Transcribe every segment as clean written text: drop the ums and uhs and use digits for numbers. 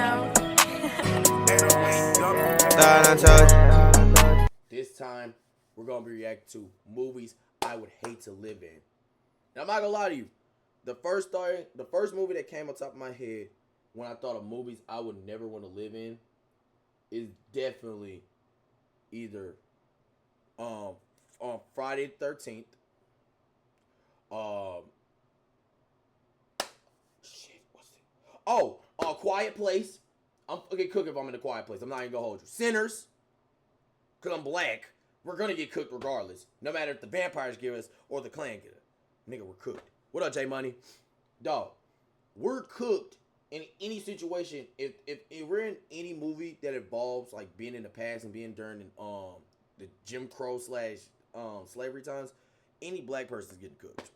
know. This time, we're gonna be reacting to movies I would hate to live in. Now, I'm not gonna lie to you. The first movie that came on top of my head when I thought of movies I would never want to live in is definitely either on Friday the 13th. What's it? Oh, Quiet Place. I'm fucking cooked if I'm in a Quiet Place. I'm not even gonna hold you. Sinners, because I'm black. We're gonna get cooked regardless. No matter if the vampires give us or the clan get us. Nigga, we're cooked. What up, J Money? Dog, we're cooked in any situation. If we're in any movie that involves like being in the past and being during the Jim Crow / slavery times, any black person is getting cooked.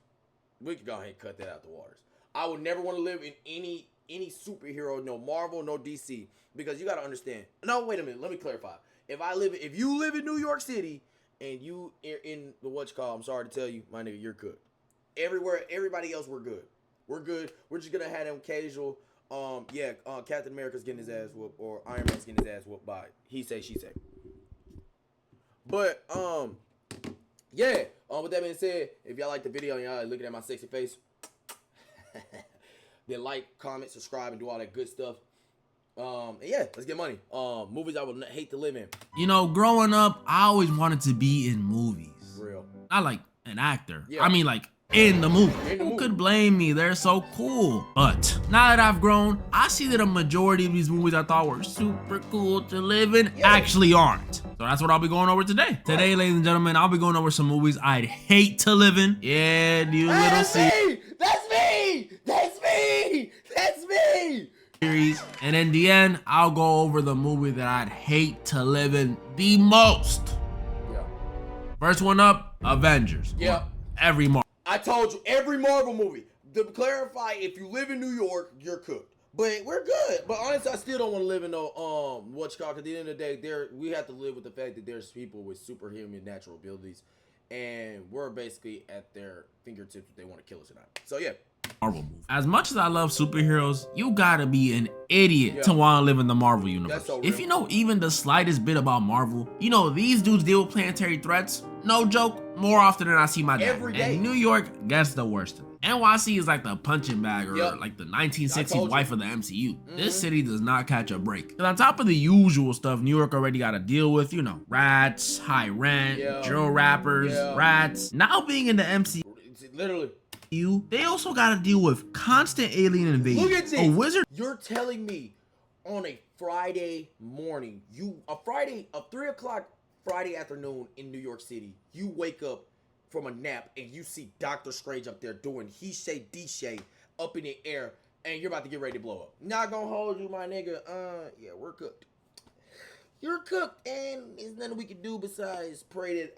We can go ahead and cut that out the waters. I would never want to live in any superhero, no Marvel, no DC, because you gotta understand. No, wait a minute. Let me clarify. If you live in New York City and you in the I'm sorry to tell you, my nigga, you're cooked. Everywhere, everybody else, we're good. We're good. We're just gonna have them casual. Captain America's getting his ass whooped, or Iron Man's getting his ass whooped by he say, she say. But with that being said, if y'all like the video and y'all looking at my sexy face, then like, comment, subscribe, and do all that good stuff. Let's get money. Movies I would hate to live in. You know, growing up, I always wanted to be in movies. Real. Not like an actor. Yeah. I mean like in the movie. Who could blame me? They're so cool. But now that I've grown, I see that a majority of these movies I thought were super cool to live in actually aren't. So that's what I'll be going over today. Today, ladies and gentlemen, I'll be going over some movies I'd hate to live in. Yeah, do you little see? That's me! That's me! That's me! Series. And in the end, I'll go over the movie that I'd hate to live in the most. Yeah. First one up, Avengers. Yeah. Every Marvel. I told you, every Marvel movie. To clarify, if you live in New York, you're cooked. But we're good. But honestly, I still don't want to live in no because at the end of the day, we have to live with the fact that there's people with superhuman natural abilities, and we're basically at their fingertips if they want to kill us or not. So yeah. Marvel movie. As much as I love superheroes, you gotta be an idiot to want to live in the Marvel universe. So if you know even the slightest bit about Marvel, you know these dudes deal with planetary threats, no joke, more often than I see my dad. Every day. And New York gets the worst of it. NYC is like the punching bag or like the 1960s wife of the MCU. This city does not catch a break. And on top of the usual stuff New York already got to deal with, you know, rats, high rent, drill rappers, rats. Now being in the MCU, literally. They also got to deal with constant alien invasion. Look at this. A wizard. You're telling me on a Friday morning, a 3 o'clock Friday afternoon in New York City, you wake up from a nap and you see Doctor Strange up there doing he shay D shay up in the air, and you're about to get ready to blow up. Not gonna hold you, my nigga. Yeah, we're cooked. You're cooked, and there's nothing we can do besides pray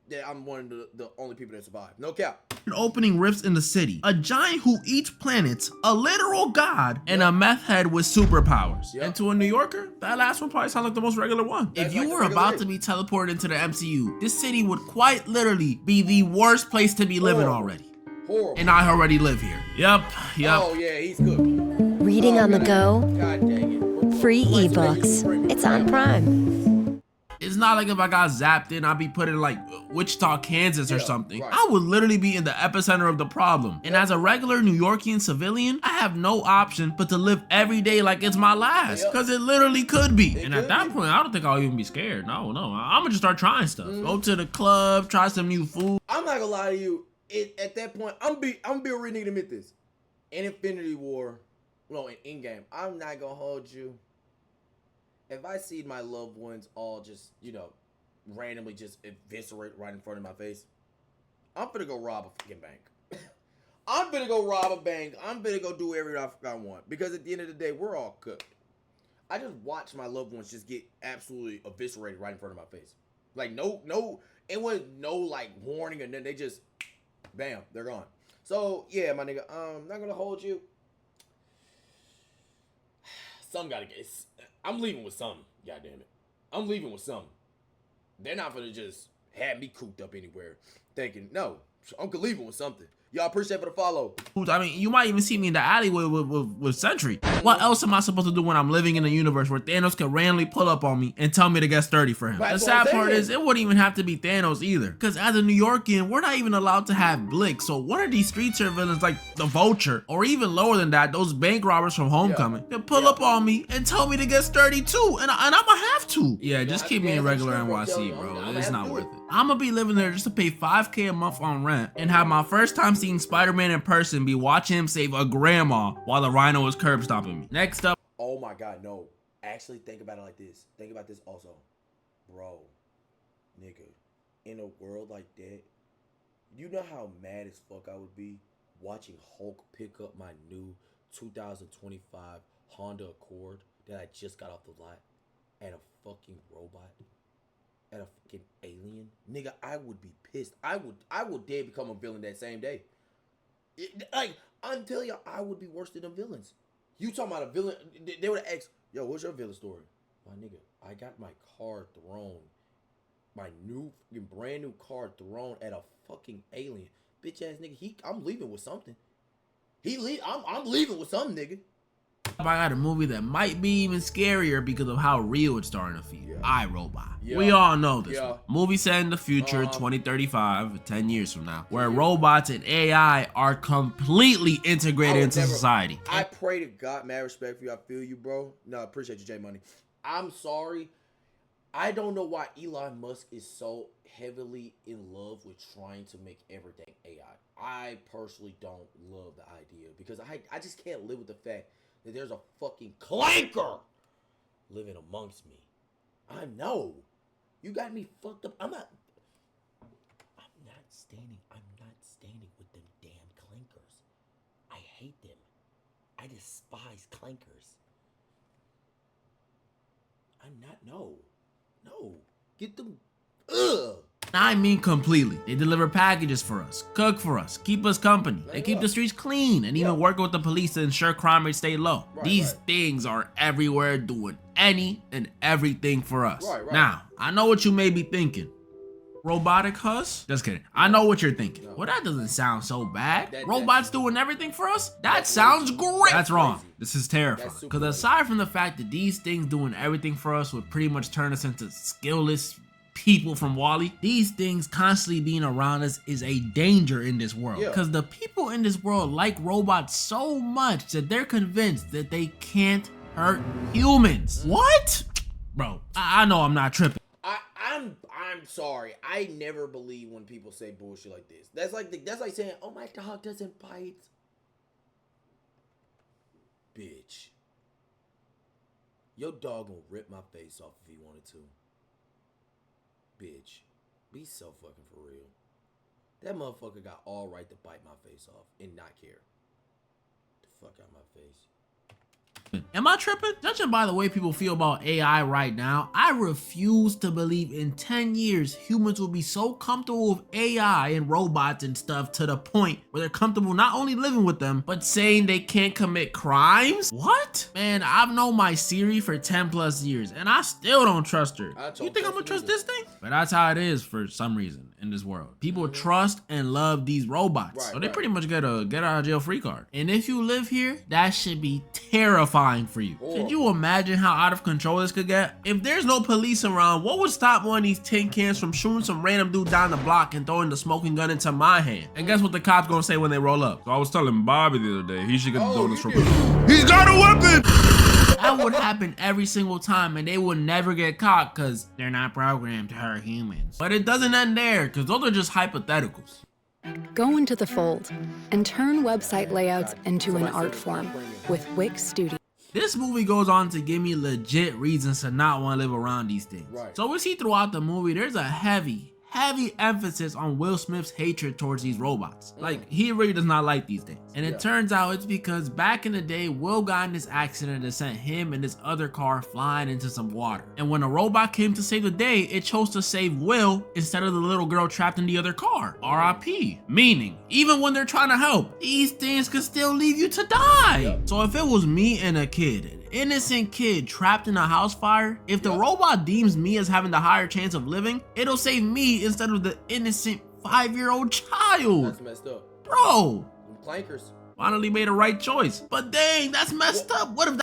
that I'm one of the only people that survive. No cap. Opening rifts in the city, a giant who eats planets, a literal god, and a meth head with superpowers. And to a New Yorker, that last one probably sounds like the most regular one. If you were about to be teleported into the MCU, this city would quite literally be the worst place to be living already. Horrible. And I already live here. Yep. Oh yeah, he's good. Reading on the go. God dang it. Free ebooks. It's on Prime. It's not like if I got zapped in, I'd be put in like Wichita, Kansas or something. Right. I would literally be in the epicenter of the problem. And as a regular New Yorkian civilian, I have no option but to live every day like it's my last. Because it literally could be. And at that point, I don't think I'll even be scared. No. I'm gonna just start trying stuff. Go to the club, try some new food. I'm not gonna lie to you. At that point, I'm be a real nigga to admit this. In Infinity War, in Endgame, I'm not gonna hold you. If I see my loved ones all just, randomly just eviscerate right in front of my face, I'm finna go rob a fucking bank. I'm finna go rob a bank. I'm finna go do everything I want. Because at the end of the day, we're all cooked. I just watched my loved ones just get absolutely eviscerated right in front of my face. Like, it wasn't no, like, warning, and then they just, bam, they're gone. So, yeah, my nigga, not gonna hold you. Some gotta get, I'm leaving with something, goddammit. I'm leaving with something. They're not gonna just have me cooped up anywhere thinking, no, I'm leaving with something. Y'all appreciate for the follow. I mean, you might even see me in the alleyway with Sentry. What else am I supposed to do when I'm living in a universe where Thanos could randomly pull up on me and tell me to get sturdy for him? The sad part is, it wouldn't even have to be Thanos either. Because as a New Yorkian, we're not even allowed to have Blick. So one of these street tier villains like the Vulture, or even lower than that, those bank robbers from Homecoming, can pull up on me and tell me to get sturdy too. And I'ma have to. Yeah, just keep me in regular NYC, bro. It's not worth it. I'ma be living there just to pay $5K a month on rent and have my first time seeing Spider-Man in person be watching him save a grandma while the Rhino was curb stomping me. Next up. Oh my God, no. Actually, think about it like this. Think about this also. Bro, nigga, in a world like that, you know how mad as fuck I would be watching Hulk pick up my new 2025 Honda Accord that I just got off the lot and a fucking robot and a fucking alien? Nigga, I would be pissed. I would dare become a villain that same day. I'm telling you, I would be worse than the villains. You talking about a villain? They would have asked, yo, what's your villain story? My nigga, I got my car thrown. My new, brand new car thrown at a fucking alien. Bitch ass nigga, I'm leaving with something. I'm leaving with something, nigga. I got a movie that might be even scarier because of how real it's starting to feel. iRobot. Yeah. We all know this. Yeah. One. Movie set in the future, 2035, 10 years from now, where robots and AI are completely integrated into society. I pray to God, mad respect for you. I feel you, bro. No, I appreciate you, J Money. I'm sorry. I don't know why Elon Musk is so heavily in love with trying to make everything AI. I personally don't love the idea because I just can't live with the fact that there's a fucking clanker living amongst me. I know. You got me fucked up. I'm not standing with them damn clankers. I hate them. I despise clankers. No. Get them. Ugh. I mean completely. They deliver packages for us, cook for us, keep us company. They keep the streets clean and even work with the police to ensure crime rates stay low. These things are everywhere doing any and everything for us. Now, I know what you may be thinking. Robotic Hus? Just kidding. I know what you're thinking. Well, that doesn't sound so bad. Robots doing everything for us? That sounds great. That's wrong. This is terrifying. Because aside from the fact that these things doing everything for us would pretty much turn us into skillless people from WALL-E, these things constantly being around us is a danger in this world. Because the people in this world like robots so much that they're convinced that they can't hurt humans. What? Bro, I know I'm not tripping. I'm sorry. I never believe when people say bullshit like this. That's like saying, "Oh, my dog doesn't bite." Bitch, your dog gonna rip my face off if he wanted to. Bitch, be so fucking for real. That motherfucker got all right to bite my face off and not care. The fuck out my face. Am I tripping? Judging by the way people feel about AI right now, I refuse to believe in 10 years humans will be so comfortable with AI and robots and stuff to the point where they're comfortable not only living with them, but saying they can't commit crimes? What? Man, I've known my Siri for 10 plus years and I still don't trust her. You think I'm gonna trust this thing? But that's how it is for some reason in this world. People trust and love these robots. So they pretty much get a get out of jail free card. And if you live here, that should be terrifying for you. Could you imagine how out of control this could get? If there's no police around, what would stop one of these tin cans from shooting some random dude down the block and throwing the smoking gun into my hand? And guess what the cops gonna say when they roll up? So I was telling Bobby the other day, he should get the donuts from He's got a weapon! That would happen every single time and they would never get caught because they're not programmed to hurt humans. But it doesn't end there because those are just hypotheticals. Go into the fold and turn website layouts into an art form with Wix Studio. This movie goes on to give me legit reasons to not want to live around these things. So we see throughout the movie, there's a heavy emphasis on Will Smith's hatred towards these robots. Like, he really does not like these things. And it turns out it's because back in the day, Will got in this accident that sent him and this other car flying into some water. And when a robot came to save the day, it chose to save Will instead of the little girl trapped in the other car. RIP. Meaning, even when they're trying to help, these things could still leave you to die. So if it was me and a kid, an innocent kid trapped in a house fire, if the robot deems me as having the higher chance of living, it'll save me instead of the innocent 5-year-old child. That's messed up. Bro, Them clankers. finally made a right choice. But dang, that's messed up. What if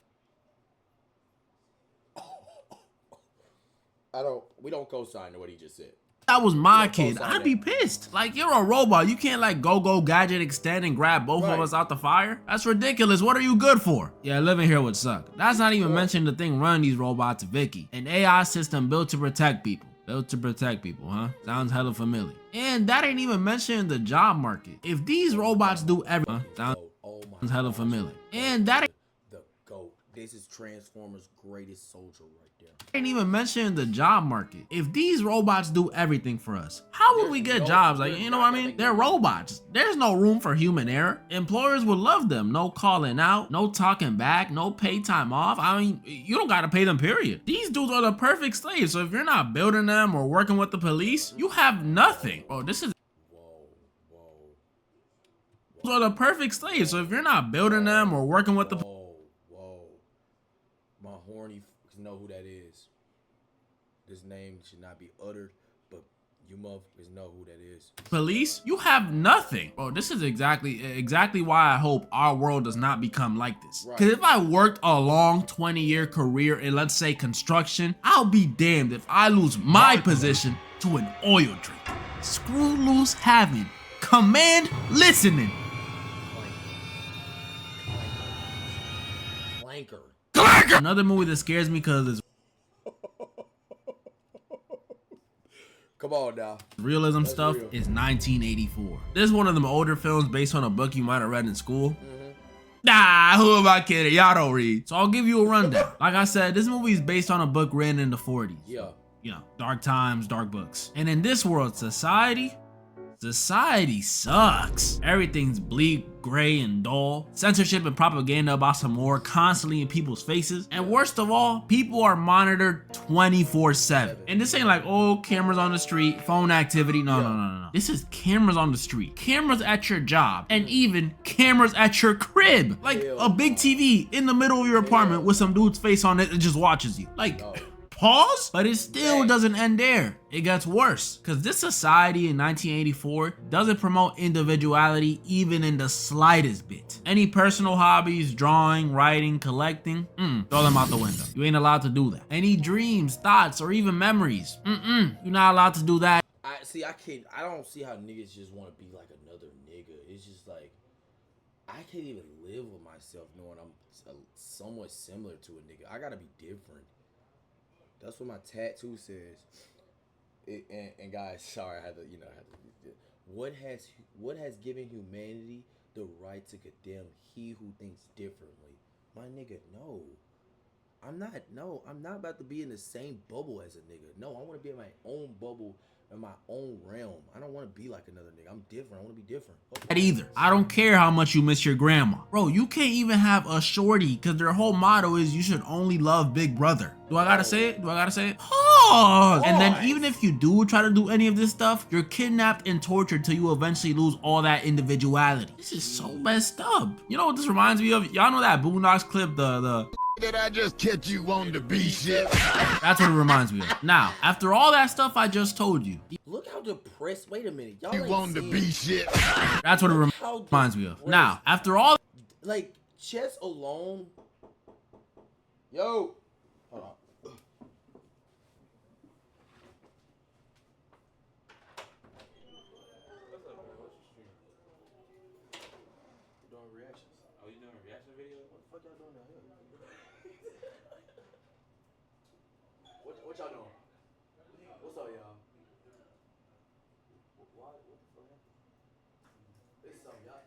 We don't co-sign to what he just said. that was my We don't kid? co-sign I'd be pissed. Like, you're a robot. You can't like go gadget extend and grab both of Right. us out the fire. That's ridiculous. What are you good for? Yeah, living here would suck. That's not even mentioning the thing running these robots, Vicky. An AI system built to protect people. Built to protect people, huh? Sounds hella familiar. And that ain't even mentioning the job market. If these robots do everything, sounds hella familiar. And that The GOAT. This is Transformers' greatest soldier right there. ain't even mentioning the job market. If these robots do everything for us, how would we get no- jobs? Like, there's you know not what I gonna mean? make They're no- robots. There's no room for human error. Employers would love them. No calling out, no talking back, no pay time off. I mean, you don't gotta pay them, period. These dudes are the perfect slaves. So if you're not building them or working with the police, you have nothing. Bro, this is are the perfect slaves. So if you're not building them or working with the Whoa. My horny know who that is. This name should not be uttered, but you motherfuckers know who that is. police, you have nothing. Bro, this is exactly why I hope our world does not become like this. Right. Because if I worked a long 20-year career in, let's say, construction, I'll be damned if I lose my position to an oil drink. Screw loose having, command listening. Clanker. Another movie that scares me because it's Come on now. realism That's stuff real. is 1984. This is one of them older films based on a book you might have read in school. Mm-hmm. Nah, who am I kidding? Y'all don't read. So I'll give you a rundown. Like I said, this movie is based on a book written in the 40s. Yeah. You know, dark times, dark books. And in this world, society sucks. Everything's bleak, gray, and dull. Censorship and propaganda about some war constantly in people's faces. And worst of all, people are monitored 24/7. And this ain't like, oh, cameras on the street, phone activity. No. This is cameras on the street, cameras at your job, and even cameras at your crib. Like a big TV in the middle of your apartment with some dude's face on it that just watches you. Like, pause? But it still doesn't end there. It gets worse. Because this society in 1984 doesn't promote individuality even in the slightest bit. Any personal hobbies, drawing, writing, collecting, throw them out the window. You ain't allowed to do that. Any dreams, thoughts, or even memories, you're not allowed to do that. I don't see how niggas just want to be like another nigga. It's just like, I can't even live with myself knowing I'm somewhat similar to a nigga. I gotta be different. That's what my tattoo says. And guys, sorry, I had to. What has given humanity the right to condemn he who thinks differently? My nigga, no. I'm not about to be in the same bubble as a nigga. No, I want to be in my own bubble, in my own realm. I don't want to be like another nigga. I'm different. I want to be different. Either. I don't care how much you miss your grandma. Bro, you can't even have a shorty because their whole motto is you should only love Big Brother. Do I gotta say it? Pause. And then even if you do try to do any of this stuff, you're kidnapped and tortured till you eventually lose all that individuality. This is so messed up. You know what this reminds me of? Y'all know that Boondocks clip, the Did I just catch you wanting to be shit? That's what it reminds me of. Now, after all that stuff I just told you, Look how depressed. Wait a minute, y'all. You ain't wanting to seen- be shit? that's what it reminds me of. Now, after all Like chess alone. Yo. Hold on. Doing reactions. Oh, you doing a reaction video? What the fuck y'all doing out here? What y'all doing? What's up, y'all? What the fuck happened? This is something y'all.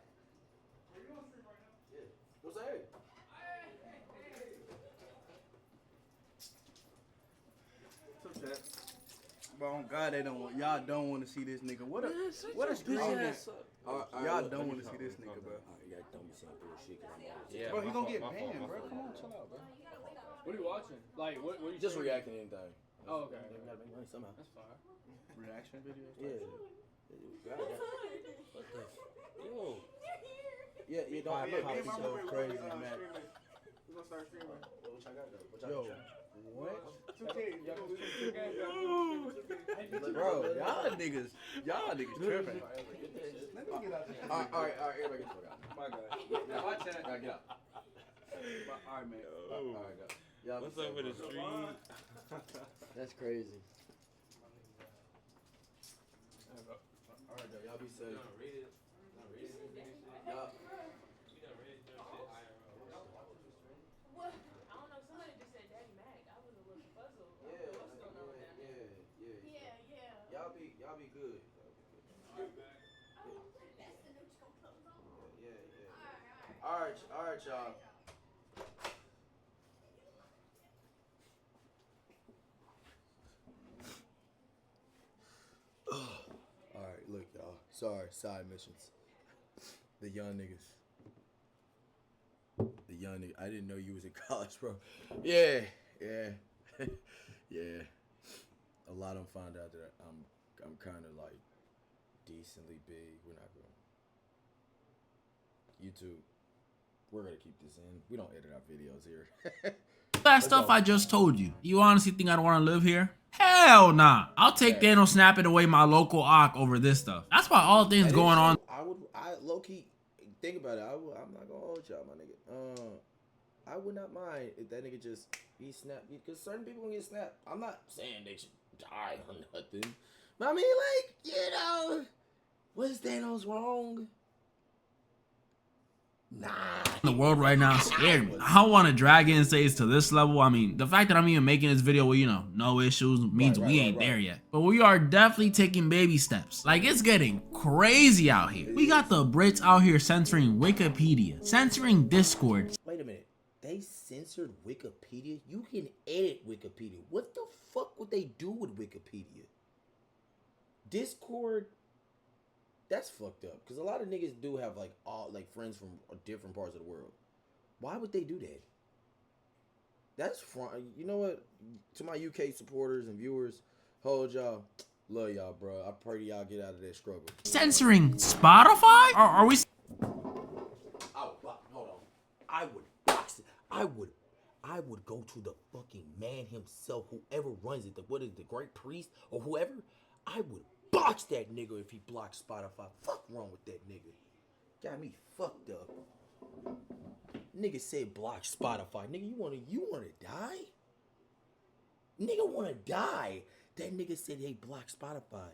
Are you on stream right now? Yeah. What's that? But on God, y'all don't want to see this nigga. What a bitch ass. Y'all don't want to see this nigga, bro. Y'all don't be saying bullshit. Yeah, bro, he gonna get banned, bro. Come on, chill out, bro. What are you watching? Like, what are you Just saying? reacting to anything. Oh, okay. We gotta make money somehow. That's fine. Reaction videos. Yeah. What the? Yo. Yeah, don't look. It's so crazy, man. We're gonna start streaming. What y'all got though? Yo, what? 2K. Bro, y'all niggas tripping. Alright, everybody get the fuck out. My God. Watch that. Alright, get out. All right, man. Alright, go. Y'all What's be up safe, with the bro. street? That's crazy. Alright, though, y'all be safe. Y'all. What? I don't know. Somebody just said Daddy Mac. I was a little puzzled. Yeah, What's going on with that? Yeah. Y'all be good. Alright, y'all. Alright, look, y'all. Sorry, side missions. The young niggas. I didn't know you was in college, bro. Yeah. Yeah. A lot of them found out that I'm kind of like decently big. We're not going. YouTube, we're gonna keep this in. We don't edit our videos here. That stuff I just told you. You honestly think I'd want to live here? Hell nah. I'll take Thanos snapping away my local Ock over this stuff. That's why all things going on. I low key think about it. I'm not gonna hold y'all, my nigga. I would not mind if that nigga just be snapped, because certain people gonna get snapped. I'm not saying they should die or nothing, but I mean, like, you know, was Thanos wrong? Nah. The world right now scared me. I don't want to drag in states to this level. I mean, the fact that I'm even making this video with, no issues means we ain't there yet. But we are definitely taking baby steps. Like, it's getting crazy out here. We got the Brits out here censoring Wikipedia, censoring Discord. Wait a minute. They censored Wikipedia? You can edit Wikipedia. What the fuck would they do with Wikipedia? Discord? That's fucked up. Because a lot of niggas do have like friends from different parts of the world. Why would they do that? That's you know what? To my UK supporters and viewers, hold y'all. Love y'all, bro. I pray y'all get out of that struggle. Censoring Spotify? Are we? Hold on. I would box it. I would go to the fucking man himself, whoever runs it, the great priest or whoever. I would box that nigga if he blocks Spotify. Fuck wrong with that nigga. Got me fucked up. Nigga said block Spotify. Nigga, you wanna die? Nigga wanna die. That nigga said, hey, block Spotify.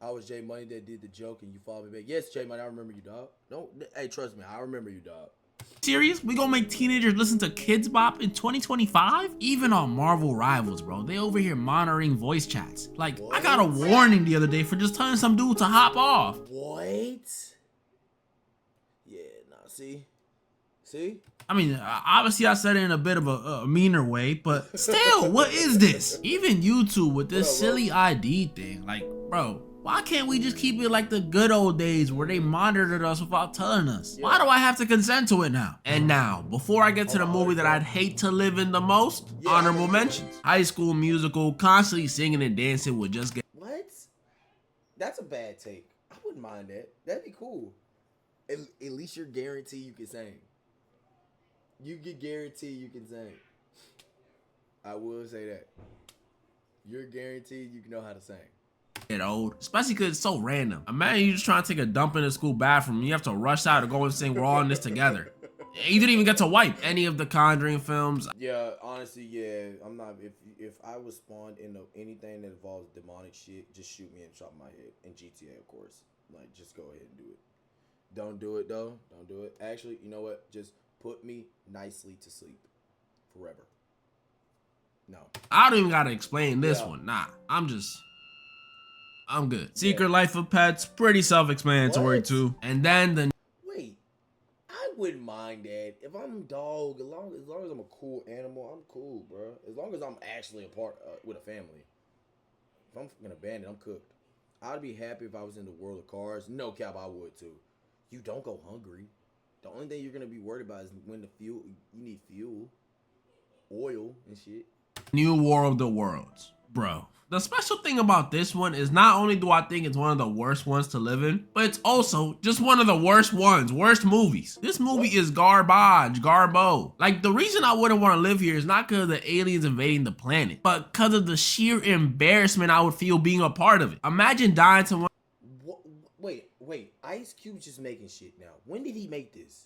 I was J Money that did the joke and you followed me back. Yes, J Money, I remember you, dog. Hey, trust me, I remember you, dog. Serious? We gonna make teenagers listen to Kids Bop in 2025? Even on Marvel Rivals, bro, they over here monitoring voice chats. Like, what? I got a warning the other day for just telling some dude to hop off. What? Yeah, nah, see? I mean, obviously I said it in a bit of a meaner way, but still, what is this? Even YouTube with this silly ID thing, like, bro, why can't we just keep it like the good old days where they monitored us without telling us? Why do I have to consent to it now? And now, before I get to the movie that I'd hate to live in the most, honorable mentions. High School Musical, constantly singing and dancing would just get... What? That's a bad take. I wouldn't mind that. That'd be cool. At least you're guaranteed you can sing. You get guaranteed you can sing. I will say that. You're guaranteed you can know how to sing. Get old, especially because it's so random. Imagine you just trying to take a dump in the school bathroom and you have to rush out to go and sing We're All in This Together. You didn't even get to wipe any of the Conjuring films. Yeah, honestly, yeah. I'm not, if I was spawned into anything that involves demonic shit, just shoot me and chop my head. And GTA, of course. Like, just go ahead and do it. Don't do it, though. Don't do it. Actually, you know what? Just put me nicely to sleep. Forever. No. I don't even gotta explain this one. Nah, I'm good. Secret Life of Pets, pretty self-explanatory too. And then the... Wait, I wouldn't mind that. If I'm a dog, as long as I'm a cool animal, I'm cool, bro. As long as I'm actually a part with a family. If I'm gonna abandon, I'm cooked. I'd be happy if I was in the world of cars. No cap, I would too. You don't go hungry. The only thing you're gonna be worried about is when you need fuel, oil, and shit. New War of the Worlds, bro. The special thing about this one is not only do I think it's one of the worst ones to live in, but it's also just one of the worst movies. This movie is garbage, garbo. Like, the reason I wouldn't want to live here is not because of the aliens invading the planet, but because of the sheer embarrassment I would feel being a part of it. Imagine dying to one. Wait, Ice Cube's just making shit now. When did he make this?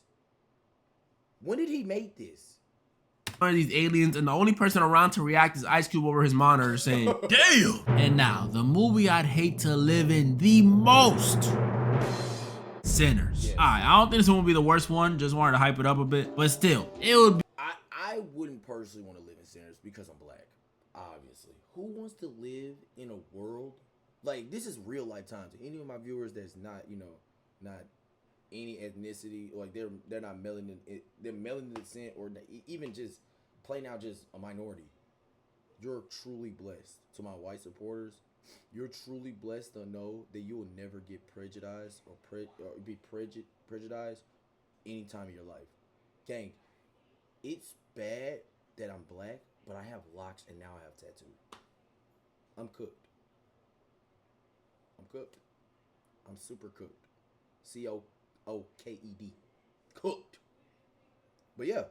When did he make this? One of these aliens, and the only person around to react is Ice Cube over his monitor saying, damn! And now, the movie I'd hate to live in the most. Sinners. Yes. Alright, I don't think this one would be the worst one, just wanted to hype it up a bit, but still, it would be. I wouldn't personally want to live in Sinners because I'm black, obviously. Who wants to live in a world, like, this is real life times. Any of my viewers that's not, you know, not any ethnicity, or like they're not melanin, they're melanin descent, or even just plain out just a minority. You're truly blessed. To my white supporters, you're truly blessed to know that you will never get prejudiced or be prejudiced any time in your life. Gang, it's bad that I'm black, but I have locks and now I have tattoos. I'm cooked. I'm cooked. I'm super cooked. COOKED. Cooked. But yeah.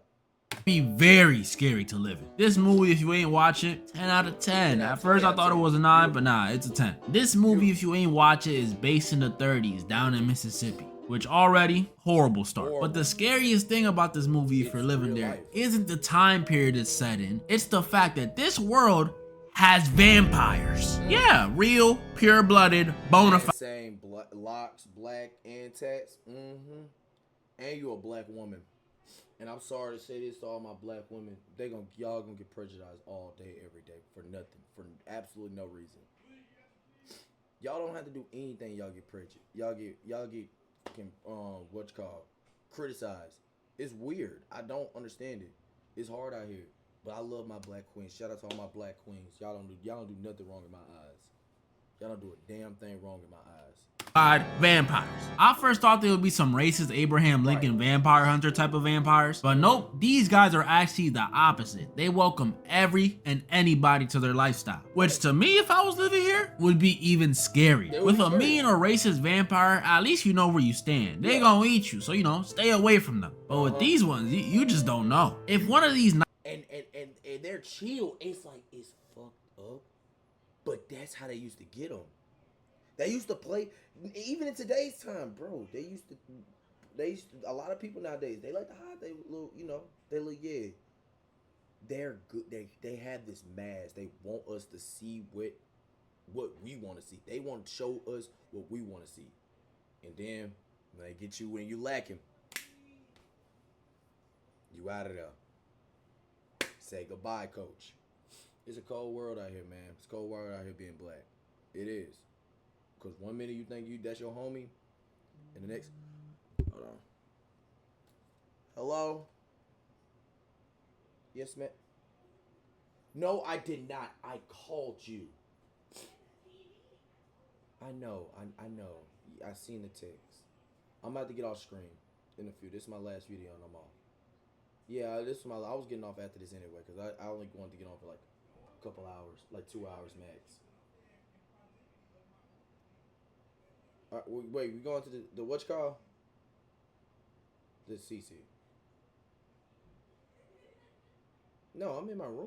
Be very scary to live in. This movie, if you ain't watch it, 10 out of 10. At first I thought it was a 9, but nah, it's a 10. This movie, if you ain't watch it, is based in the 30s down in Mississippi, which already horrible start. But the scariest thing about this movie, if you're living there, isn't the time period it's set in. It's the fact that this world has vampires. Yeah, real, pure-blooded, bona fide. Same locks, black, and tats. And you a black woman. And I'm sorry to say this to all my black women. Y'all gonna get prejudiced all day, every day, for nothing, for absolutely no reason. Y'all don't have to do anything. Y'all get prejudiced. Y'all get criticized. It's weird. I don't understand it. It's hard out here. But I love my black queens. Shout out to all my black queens. Y'all don't do nothing wrong in my eyes. Y'all don't do a damn thing wrong in my eyes. Vampires. I first thought they would be some racist Abraham Lincoln vampire hunter type of vampires, but nope, these guys are actually the opposite. They welcome every and anybody to their lifestyle, which to me, if I was living here, would be even scarier. With a mean or racist vampire, at least you know where you stand. They gonna eat you, so you know, stay away from them. But with these ones, you just don't know. If one of these and they're chill, it's like, it's fucked up, but that's how they used to get them. They used to play, even in today's time, bro. They used to, a lot of people nowadays, they like to hide they little, you know, they look, yeah. They're good. They have this mask. They want us to see what we want to see. They want to show us what we want to see. And then when they get you when you lacking, you out of there. Say goodbye, coach. It's a cold world out here, man. It's a cold world out here being black. It is. Because one minute you think that's your homie, and the next, hold on. Hello? Yes, ma'am. No, I did not. I called you. I know. I know. I seen the text. I'm about to get off screen in a few. This is my last video and I'm off. Yeah, this is I was getting off after this anyway, because I only wanted to get on for like a couple hours, like 2 hours max. Wait, we going to the what you call? The CC. No, I'm in my room.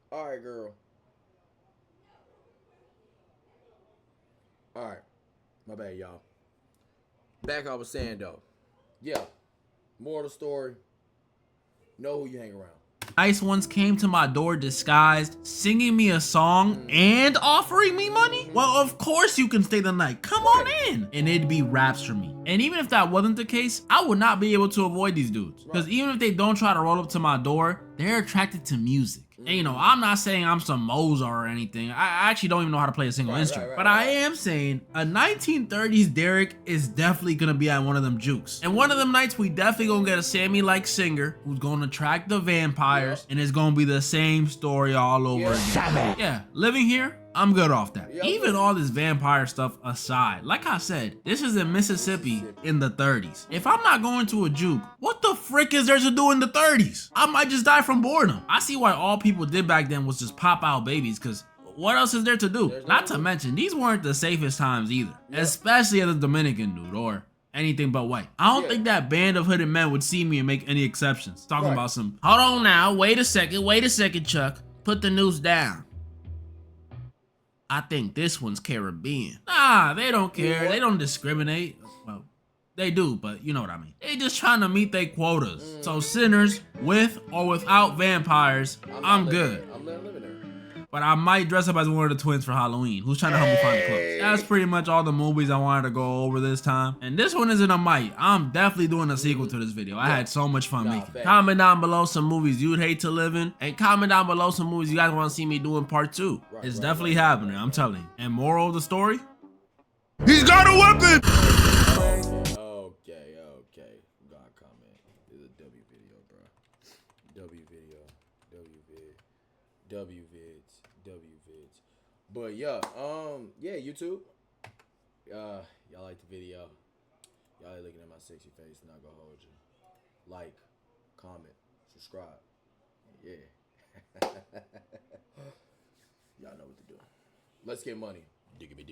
All right, girl. All right. My bad, y'all. Back I was saying, though. Yeah. More of the story. Know who you hang around. nice ones came to my door disguised, singing me a song and offering me money? Well, of course you can stay the night. Come on in. And it'd be raps for me. And even if that wasn't the case, I would not be able to avoid these dudes. Because even if they don't try to roll up to my door, they're attracted to music. And you know, I'm not saying I'm some Mozart or anything. I actually don't even know how to play a single instrument. But I am saying a 1930s Derek is definitely gonna be at one of them jukes. And one of them nights we definitely gonna get a Sammy-like singer who's gonna attract the vampires, and it's gonna be the same story all over again. Yeah, living here, I'm good off that. Yeah, Even all this vampire stuff aside, like I said, this is in Mississippi in the 30s. If I'm not going to a juke, what the frick is there to do in the 30s? I might just die from boredom. I see why all people did back then was just pop out babies, because what else is there to do? Not to mention, these weren't the safest times either, especially as a Dominican dude or anything but white. I don't think that band of hooded men would see me and make any exceptions. Talking about some, hold on now, wait a second, Chuck. Put the noose down. I think this one's Caribbean. Nah, they don't care. They don't discriminate. Well, they do, but you know what I mean. They just trying to meet their quotas. So sinners, with or without vampires, I'm good. I'm not living there. But I might dress up as one of the twins for Halloween. Who's trying to help me find the clothes? That's pretty much all the movies I wanted to go over this time. And this one isn't a might. I'm definitely doing a sequel to this video. I had so much fun making it. Comment down below some movies you'd hate to live in. And comment down below some movies you guys want to see me do in part 2. It's definitely happening, I'm telling you. And moral of the story? He's got a weapon! Okay. God comment. This is a W video, bro. W video. W vids. But yeah, YouTube. Y'all like the video. Y'all ain't looking at my sexy face, not gonna hold you. Like, comment, subscribe. Yeah. Y'all know what to do. Let's get money. Diggity.